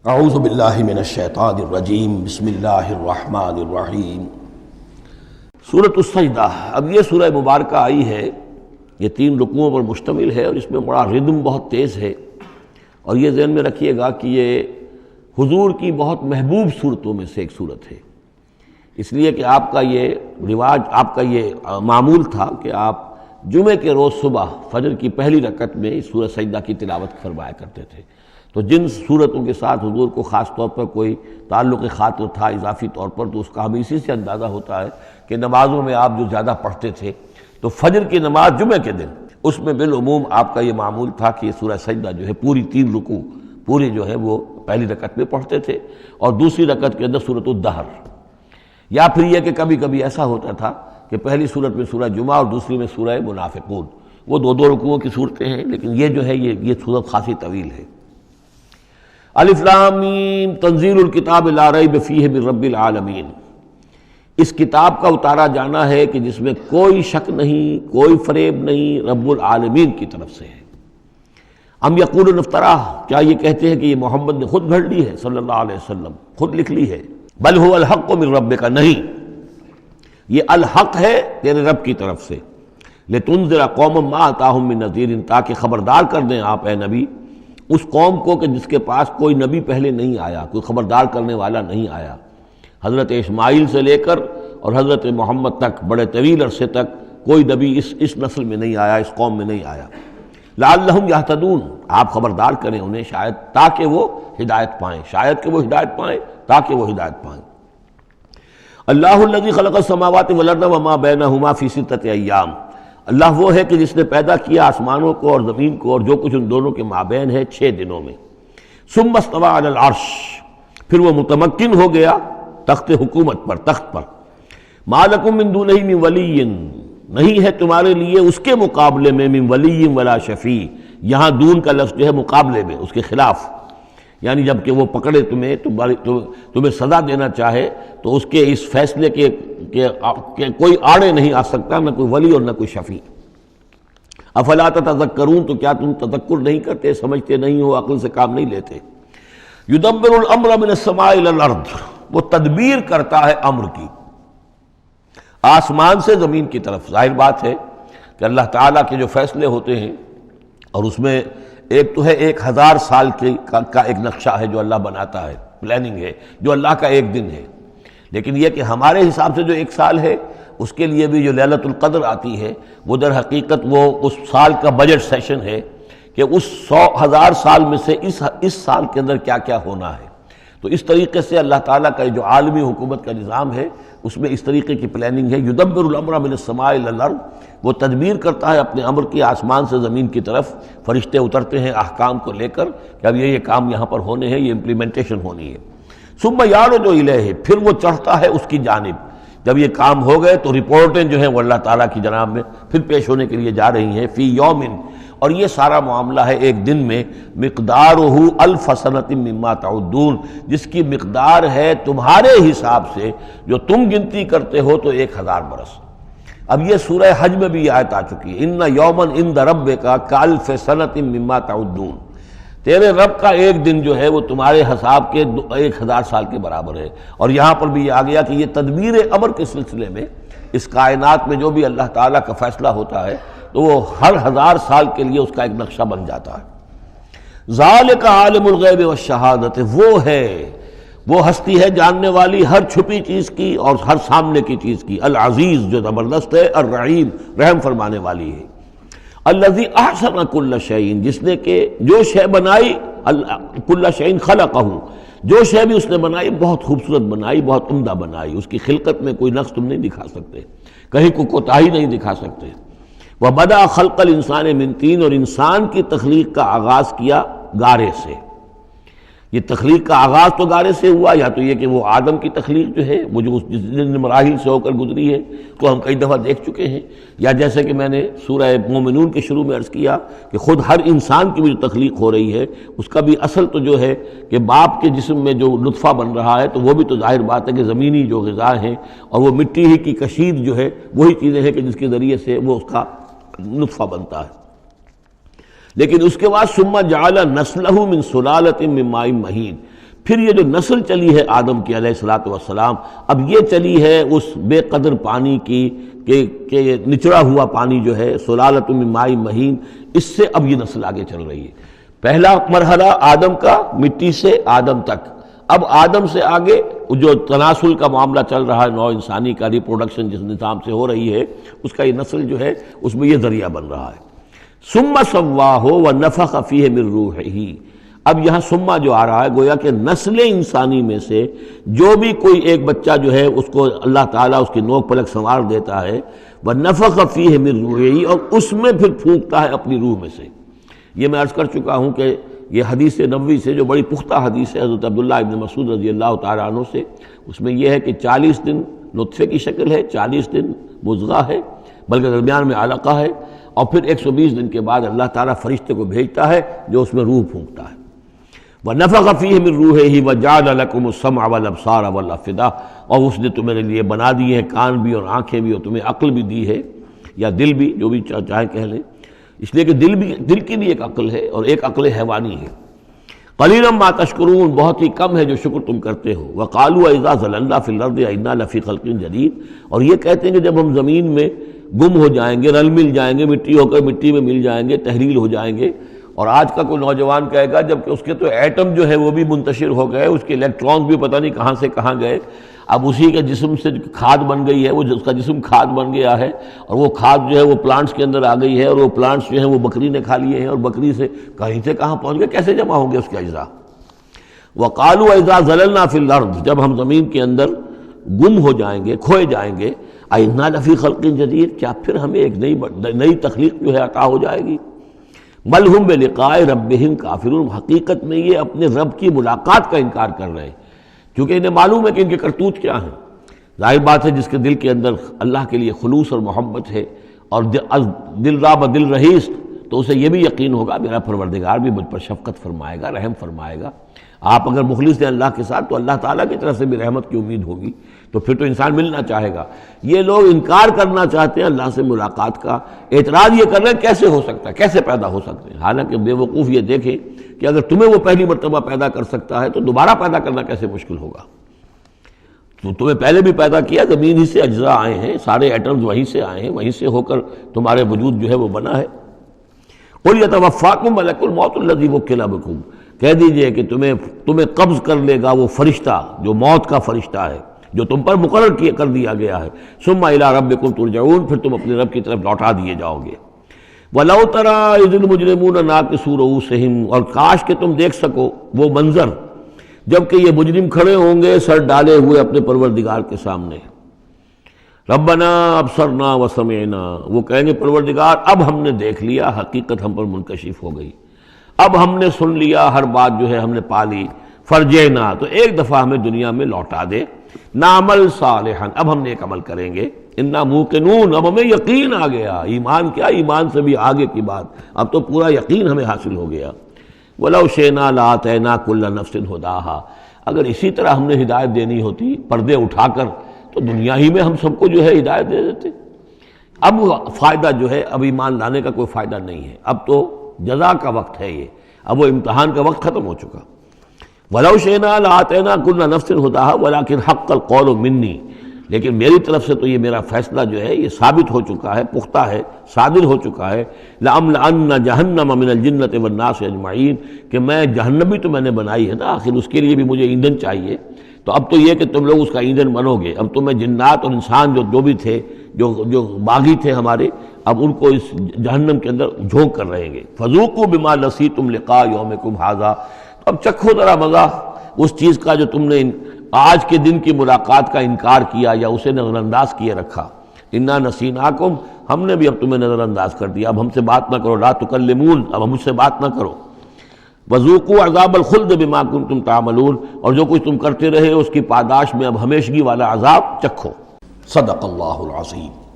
اعوذ باللہ من الشیطان الرجیم بسم اللہ الرحمن الرحیم۔ سورۃ السجدہ، اب یہ سورہ مبارکہ آئی ہے، یہ 3 رکوعوں پر مشتمل ہے اور اس میں بڑا ردم بہت تیز ہے، اور یہ ذہن میں رکھیے گا کہ یہ حضور کی بہت محبوب صورتوں میں سے ایک صورت ہے، اس لیے کہ آپ کا یہ رواج، آپ کا یہ معمول تھا کہ آپ جمعے کے روز صبح فجر کی پہلی رکعت میں اس سورہ سجدہ کی تلاوت فرمایا کرتے تھے۔ تو جن صورتوں کے ساتھ حضور کو خاص طور پر کوئی تعلق خاطر تھا اضافی طور پر، تو اس کا ہمیں اسی سے اندازہ ہوتا ہے کہ نمازوں میں آپ جو زیادہ پڑھتے تھے، تو فجر کی نماز جمعے کے دن اس میں بالعموم آپ کا یہ معمول تھا کہ یہ سورہ سجدہ جو ہے پوری 3 رکوع پوری جو ہے وہ پہلی رکعت میں پڑھتے تھے، اور دوسری رکعت کے اندر سورۃ الدہر، یا پھر یہ کہ کبھی کبھی ایسا ہوتا تھا کہ پہلی سورت میں سورہ جمعہ اور دوسری میں سورہ منافقون، وہ 2 رکوعوں کی صورتیں ہیں، لیکن یہ جو ہے یہ صورت خاصی طویل ہے۔ الف لام میم تنزیل الکتاب لا ریب فیہ من رب العالمین، اس کتاب کا اتارا جانا ہے کہ جس میں کوئی شک نہیں، کوئی فریب نہیں، رب العالمین کی طرف سے ہے۔ ام یقولون افتراہ، کیا یہ کہتے ہیں کہ یہ محمد نے خود گھڑ لی ہے صلی اللہ علیہ وسلم، خود لکھ لی ہے؟ بل هو الحق من ربک، نہیں، یہ الحق ہے تیرے رب کی طرف سے۔ لتنذر قوما ما اتاہم من نذیر، تاکہ خبردار کر دیں آپ اے نبی اس قوم کو کہ جس کے پاس کوئی نبی پہلے نہیں آیا، کوئی خبردار کرنے والا نہیں آیا۔ حضرت اسماعیل سے لے کر اور حضرت محمد تک بڑے طویل عرصے تک کوئی نبی اس نسل میں نہیں آیا، اس قوم میں نہیں آیا۔ لعلہم یہتدون، آپ خبردار کریں انہیں شاید تاکہ وہ ہدایت پائیں، شاید کہ وہ ہدایت پائیں، تاکہ وہ ہدایت پائیں۔ اللہ الذی خلق السماوات والارض وما بینہما فی 6 ایام، اللہ وہ ہے کہ جس نے پیدا کیا آسمانوں کو اور زمین کو اور جو کچھ ان دونوں کے مابین ہے 6 دنوں میں۔ ثم استوى علی العرش، پھر وہ متمکن ہو گیا تخت حکومت پر، تخت پر۔ ما لکم من دونہ من ولی، نہیں ہے تمہارے لیے اس کے مقابلے میں من ولی ولا شفیع، یہاں دون کا لفظ جو ہے مقابلے میں، اس کے خلاف، یعنی جب کہ وہ پکڑے تمہیں سزا دینا چاہے تو اس کے اس فیصلے کے کوئی آڑے نہیں آ سکتا، نہ کوئی ولی اور نہ کوئی شفیع۔ افلا تتذکرون، تو کیا تم تذکر نہیں کرتے، سمجھتے نہیں ہو، عقل سے کام نہیں لیتے؟ یدبر الامر من السماء الى الارض، وہ تدبیر کرتا ہے امر کی آسمان سے زمین کی طرف۔ ظاہر بات ہے کہ اللہ تعالیٰ کے جو فیصلے ہوتے ہیں، اور اس میں ایک تو ہے 1000 سال کا ایک نقشہ ہے جو اللہ بناتا ہے، پلاننگ ہے، جو اللہ کا ایک دن ہے، لیکن یہ کہ ہمارے حساب سے جو 1 سال ہے، اس کے لیے بھی جو لیلۃ القدر آتی ہے، وہ در حقیقت وہ اس سال کا بجٹ سیشن ہے کہ اس 100,000 سال میں سے اس سال کے اندر کیا کیا ہونا ہے۔ تو اس طریقے سے اللہ تعالیٰ کا جو عالمی حکومت کا نظام ہے، اس میں اس طریقے کی پلاننگ ہے۔ یدبر الامر من السماء الى الارض، وہ تدبیر کرتا ہے اپنے امر کی آسمان سے زمین کی طرف، فرشتے اترتے ہیں احکام کو لے کر کہ اب یہ کام یہاں پر ہونے ہیں، یہ امپلیمنٹیشن ہونی ہے۔ ثم یعرج الیہ، پھر وہ چڑھتا ہے اس کی جانب، جب یہ کام ہو گئے تو رپورٹیں جو ہیں وہ اللہ تعالیٰ کی جناب میں پھر پیش ہونے کے لیے جا رہی ہیں۔ فی یوم، اور یہ سارا معاملہ ہے ایک دن میں، مقدارہ 1000 سنۃ مما تعدون، جس کی مقدار ہے تمہارے حساب سے جو تم گنتی کرتے ہو تو 1000 برس۔ اب یہ سورہ حج میں بھی یہ آیت آ چکی ہے، ان یوما عند ربک کالف سنۃ مما تعدون، تیرے رب کا ایک دن جو ہے وہ تمہارے حساب کے 1000 سال کے برابر ہے۔ اور یہاں پر بھی یہ آ گیا کہ یہ تدبیر امر کے سلسلے میں اس کائنات میں جو بھی اللہ تعالیٰ کا فیصلہ ہوتا ہے تو وہ ہر 1000 سال کے لیے اس کا ایک نقشہ بن جاتا ہے۔ ذالک عالم الغیب والشہادۃ، وہ ہے، وہ ہستی ہے جاننے والی ہر چھپی چیز کی اور ہر سامنے کی چیز کی، العزیز جو زبردست ہے، الرحیم رحم فرمانے والی ہے۔ الذی احسن کل شیء، جس نے کہ جو شے بنائی، کل شیء خلقہ، جو شے بھی اس نے بنائی بہت خوبصورت بنائی، بہت عمدہ بنائی، اس کی خلقت میں کوئی نقص تم نہیں دکھا سکتے، کہیں کوئی کوتاہی نہیں دکھا سکتے۔ وبدأ خلق الانسان من طین، اور انسان کی تخلیق کا آغاز کیا گارے سے۔ یہ تخلیق کا آغاز تو گارے سے ہوا، یا تو یہ کہ وہ آدم کی تخلیق جو ہے وہ جو اس جن مراحل سے ہو کر گزری ہے کو ہم کئی دفعہ دیکھ چکے ہیں، یا جیسے کہ میں نے سورہ مومنون کے شروع میں عرض کیا کہ خود ہر انسان کی بھی جو تخلیق ہو رہی ہے اس کا بھی اصل تو جو ہے کہ باپ کے جسم میں جو نطفہ بن رہا ہے، تو وہ بھی تو ظاہر بات ہے کہ زمینی جو غذا ہیں اور وہ مٹی ہی کی کشید جو ہے وہی چیزیں ہیں کہ جس کے ذریعے سے وہ اس کا نطفہ بنتا ہے۔ لیکن اس کے بعد ثم جعل نسلہ من سلالۃ من ماء مہین، پھر یہ جو نسل چلی ہے آدم کی علیہ الصلوۃ والسلام، اب یہ چلی ہے اس بے قدر پانی کی کہ نچڑا ہوا پانی جو ہے سلالۃ من ماء مہین، اس سے اب یہ نسل آگے چل رہی ہے۔ پہلا مرحلہ آدم کا، مٹی سے آدم تک، اب آدم سے آگے جو تناسل کا معاملہ چل رہا ہے، نوع انسانی کا ریپروڈکشن جس نظام سے ہو رہی ہے، اس کا یہ نسل جو ہے اس میں یہ ذریعہ بن رہا ہے۔ ثم سواہ ونفخ فیہ من روحہ، اب یہاں سما جو آ رہا ہے گویا کہ نسل انسانی میں سے جو بھی کوئی ایک بچہ جو ہے اس کو اللہ تعالیٰ اس کی نوک پلک سنوار دیتا ہے، وَنَفَخَ فِيهِ مِن رُوحِهِ، اور اس میں پھر پھونکتا ہے اپنی روح میں سے۔ یہ میں عرض کر چکا ہوں کہ یہ حدیث نبوی سے جو بڑی پختہ حدیث ہے حضرت عبداللہ ابن مسعود رضی اللہ تعالیٰ عنہ سے، اس میں یہ ہے کہ 40 دن نطفے کی شکل ہے، 40 دن مضغہ ہے، بلکہ درمیان میں علقہ ہے، اور پھر 120 دن کے بعد اللہ تعالیٰ فرشتے کو بھیجتا ہے جو اس میں روح پھونکتا ہے۔ وَنَفَخَ فِيهِ مِن رُوحِهِ وَجَعَلَ لَكُمُ السَّمْعَ وَالْأَبْصَارَ وَالْأَفْئِدَةَ، اور اس نے تمہارے لیے بنا دی ہے کان بھی اور آنکھیں بھی، اور تمہیں عقل بھی دی ہے، یا دل بھی، جو بھی چاہے کہہ لیں، اس لیے کہ دل کی بھی ایک عقل ہے اور ایک عقل حیوانی ہے۔ قَلِيلًا مَا تَشْكُرُونَ، بہت ہی کم ہے جو شکر تم کرتے ہو۔ وَقَالُوا أَإِذَا ضَلَلْنَا فِي الْأَرْضِ أَإِنَّا لَفِي خَلْقٍ جَدِيدٍ، اور یہ کہتے ہیں کہ جب ہم زمین میں گم ہو جائیں گے، رل مل جائیں گے، مٹی ہو کر مٹی میں مل جائیں گے، تحلیل ہو جائیں گے۔ اور آج کا کوئی نوجوان کہے گا جب کہ اس کے تو ایٹم جو ہے وہ بھی منتشر ہو گئے، اس کے الیکٹرانز بھی پتہ نہیں کہاں سے کہاں گئے، اب اسی کے جسم سے کھاد بن گئی ہے، وہ اس کا جسم کھاد بن گیا ہے، اور وہ کھاد جو ہے وہ پلانٹس کے اندر آ گئی ہے، اور وہ پلانٹس جو ہیں وہ بکری نے کھا لیے ہیں، اور بکری سے کہیں سے کہاں پہنچ گئے، کیسے جمع ہوں گے اس کے اجزاء۔ وَقَالُوا إِذَا ضَلَلْنَا فِي الْأَرْضِ، جب ہم زمین کے اندر گم ہو جائیں گے، کھوئے جائیں گے، أَإِنَّا لَفِي خَلْقٍ جَدِيدٍ، کیا پھر ہمیں ایک نئی تخلیق جو ہے عطا ہو جائے گی۔ بل ہم بلقاء ربہم کافرون، حقیقت میں یہ اپنے رب کی ملاقات کا انکار کر رہے ہیں، کیونکہ انہیں معلوم ہے کہ ان کے کرتوت کیا ہیں۔ ظاہر بات ہے جس کے دل کے اندر اللہ کے لیے خلوص اور محبت ہے، اور دل را بدل رہیس، تو اسے یہ بھی یقین ہوگا میرا پروردگار بھی مجھ پر شفقت فرمائے گا، رحم فرمائے گا۔ آپ اگر مخلص ہیں اللہ کے ساتھ تو اللہ تعالیٰ کی طرف سے بھی رحمت کی امید ہوگی، تو پھر تو انسان ملنا چاہے گا۔ یہ لوگ انکار کرنا چاہتے ہیں اللہ سے ملاقات کا، اعتراض یہ کر رہے ہیں کیسے ہو سکتا ہے، کیسے پیدا ہو سکتے ہیں، حالانکہ بے وقوف یہ دیکھیں کہ اگر تمہیں وہ پہلی مرتبہ پیدا کر سکتا ہے تو دوبارہ پیدا کرنا کیسے مشکل ہوگا۔ تو تمہیں پہلے بھی پیدا کیا، زمین ہی سے اجزاء آئے ہیں، سارے ایٹمز وہیں سے آئے ہیں، وہیں سے ہو کر تمہارے وجود جو ہے وہ بنا ہے۔ قُلْ يَتَوَفَّاكُم مَلَكُ الْمَوْتِ الَّذِي وُكِّلَ بِكُم، کہہ دیجئے کہ تمہیں قبض کر لے گا وہ فرشتہ جو موت کا فرشتہ ہے، جو تم پر مقرر کر دیا گیا ہے۔ ثم الی ربکم ترجعون، پھر تم اپنے رب کی طرف لوٹا دیے جاؤ گے۔ وَلَوْ تَرَىٰ إِذِ الْمُجْرِمُونَ نَاكِسُو رُءُوسِهِمْ، اور کاش کہ تم دیکھ سکو وہ منظر جب کہ یہ مجرم کھڑے ہوں گے سر ڈالے ہوئے اپنے پروردگار کے سامنے۔ ربنا ابصرنا وسمعنا، وہ کہیں گے پروردگار اب ہم نے دیکھ لیا، حقیقت ہم پر منکشف ہو گئی، اب ہم نے سن لیا، ہر بات جو ہے ہم نے پا لی۔ فرجعنا، تو ایک دفعہ ہمیں دنیا میں لوٹا دے، نعمل صالحا، اب ہم نیک عمل کریں گے، انا موقنون، اب ہمیں یقین آ گیا، ایمان کیا، ایمان سے بھی آگے کی بات، اب تو پورا یقین ہمیں حاصل ہو گیا۔ وَلَوْ شِئْنَا لَآتَيْنَا كُلَّ نَفْسٍ هُدَاهَا، اگر اسی طرح ہم نے ہدایت دینی ہوتی پردے اٹھا کر تو دنیا ہی میں ہم سب کو جو ہے ہدایت دے دیتے۔ اب فائدہ جو ہے اب ایمان لانے کا کوئی فائدہ نہیں ہے، اب تو جزا کا وقت ہے، یہ اب وہ امتحان کا وقت ختم ہو چکا۔ وَلَوْ شِئْنَا لَآتَيْنَا كُلَّ نَفْسٍ هُدَاهَا وَلَكِنْ حَقَّ الْقَوْلُ مِنِّي، لیکن میری طرف سے تو یہ میرا فیصلہ جو ہے یہ ثابت ہو چکا ہے، پختہ ہے، صادر ہو چکا ہے۔ لَأَمْلَأَنَّ جَهَنَّمَ مِنَ الْجِنَّةِ وَالنَّاسِ أَجْمَعِينَ، کہ میں جہنم بھی تو میں نے بنائی ہے نا، آخر اس کے لیے بھی مجھے ایندھن چاہیے، تو اب تو یہ کہ تم لوگ اس کا ایندھن بنو گے، اب تو میں جنات اور انسان جو بھی تھے، جو باغی تھے ہمارے، اب ان کو اس جہنم کے اندر جھونک کر رہیں گے۔ فَذُوقُوا بِمَا نَسِيتُمْ لِقَاءَ يَوْمِكُمْ هَذَا، اب چکھو ذرا مزہ اس چیز کا جو تم نے آج کے دن کی ملاقات کا انکار کیا یا اسے نظر انداز کیے رکھا۔ انا نسیناکم، ہم نے بھی اب تمہیں نظر انداز کر دیا، اب ہم سے بات نہ کرو، لا تکلمون، اب ہم مجھ سے بات نہ کرو۔ وذوقوا عذاب الخلد بما کنتم تعملون، اور جو کچھ تم کرتے رہے اس کی پاداش میں اب ہمیشگی والا عذاب چکھو۔ صدق اللہ العظیم۔